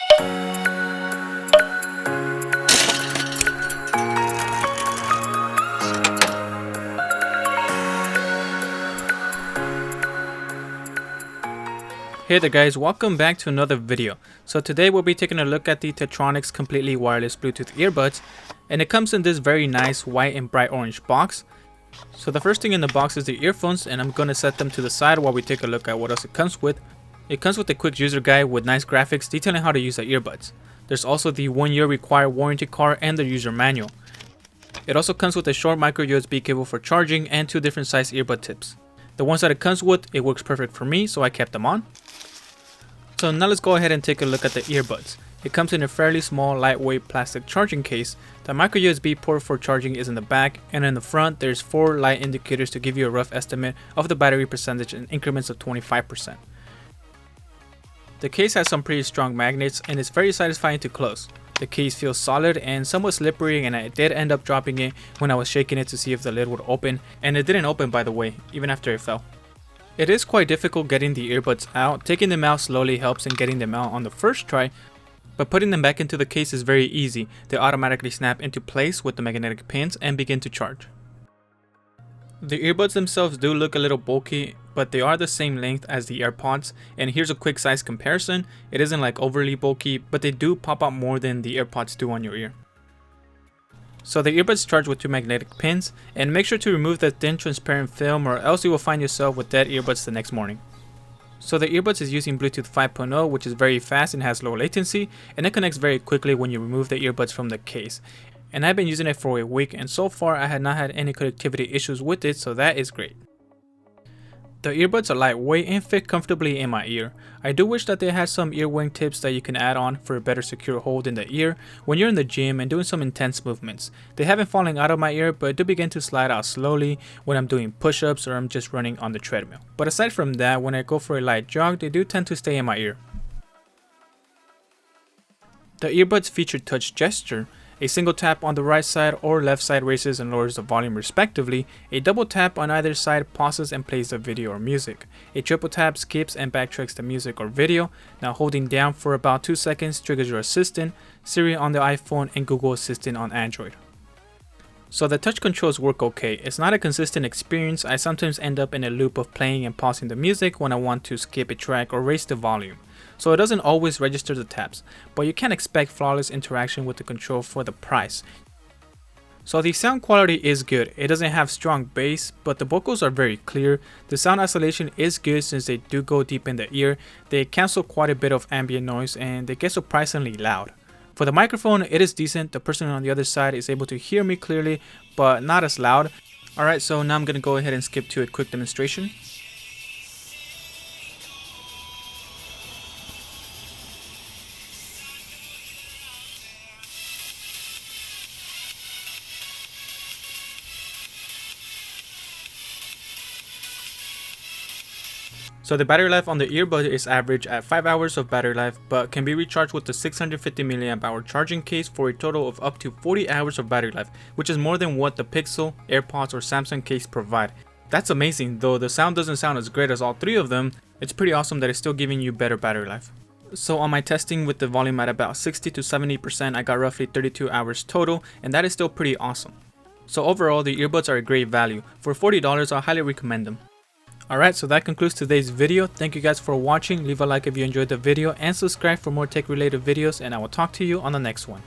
Hey there guys, welcome back to another video. So today we'll be taking a look at the TaoTronics completely wireless Bluetooth earbuds, and it comes in this very nice white and bright orange box. So the first thing in the box is the earphones, and I'm going to set them to the side while we take a look at what else it comes with. It comes with a quick user guide with nice graphics detailing how to use the earbuds. There's also the 1-year required warranty card and the user manual. It also comes with a short micro USB cable for charging and 2 different size earbud tips. The ones that it comes with, it works perfect for me, so I kept them on. So now let's go ahead and take a look at the earbuds. It comes in a fairly small lightweight plastic charging case. The micro USB port for charging is in the back, and in the front there's 4 light indicators to give you a rough estimate of the battery percentage in increments of 25%. The case has some pretty strong magnets and it's very satisfying to close. The case feels solid and somewhat slippery, and I did end up dropping it when I was shaking it to see if the lid would open, and it didn't open, by the way, even after it fell. It is quite difficult getting the earbuds out. Taking them out slowly helps in getting them out on the first try, but putting them back into the case is very easy. They automatically snap into place with the magnetic pins and begin to charge. The earbuds themselves do look a little bulky, but they are the same length as the AirPods, and here's a quick size comparison. It isn't like overly bulky, but they do pop out more than the AirPods do on your ear. So the earbuds charge with 2 magnetic pins, and make sure to remove the thin transparent film or else you will find yourself with dead earbuds the next morning. So the earbuds is using Bluetooth 5.0, which is very fast and has low latency, and it connects very quickly when you remove the earbuds from the case. And I've been using it for a week, and so far I had not had any connectivity issues with it, so that is great. The earbuds are lightweight and fit comfortably in my ear. I do wish that they had some ear wing tips that you can add on for a better secure hold in the ear when you're in the gym and doing some intense movements. They haven't fallen out of my ear, but do begin to slide out slowly when I'm doing push-ups or I'm just running on the treadmill. But aside from that, when I go for a light jog, they do tend to stay in my ear. The earbuds feature touch gesture. A single tap on the right side or left side raises and lowers the volume respectively. A double tap on either side pauses and plays the video or music. A triple tap skips and backtracks the music or video. Now holding down for about 2 seconds triggers your assistant, Siri on the iPhone, and Google Assistant on Android. So the touch controls work okay. It's not a consistent experience. I sometimes end up in a loop of playing and pausing the music when I want to skip a track or raise the volume. So it doesn't always register the taps, but you can expect flawless interaction with the control for the price. So the sound quality is good. It doesn't have strong bass, but the vocals are very clear. The sound isolation is good since they do go deep in the ear. They cancel quite a bit of ambient noise and they get surprisingly loud. For the microphone, it is decent. The person on the other side is able to hear me clearly, but not as loud. Alright, so now I'm going to go ahead and skip to a quick demonstration. So the battery life on the earbud is average at 5 hours of battery life, but can be recharged with the 650 mAh charging case for a total of up to 40 hours of battery life, which is more than what the Pixel, AirPods, or Samsung case provide. That's amazing. Though the sound doesn't sound as great as all 3 of them, it's pretty awesome that it's still giving you better battery life. So on my testing with the volume at about 60 to 70%, I got roughly 32 hours total, and that is still pretty awesome. So overall, the earbuds are a great value. For $40, I highly recommend them. Alright, so that concludes today's video. Thank you guys for watching. Leave a like if you enjoyed the video and subscribe for more tech related videos, and I will talk to you on the next one.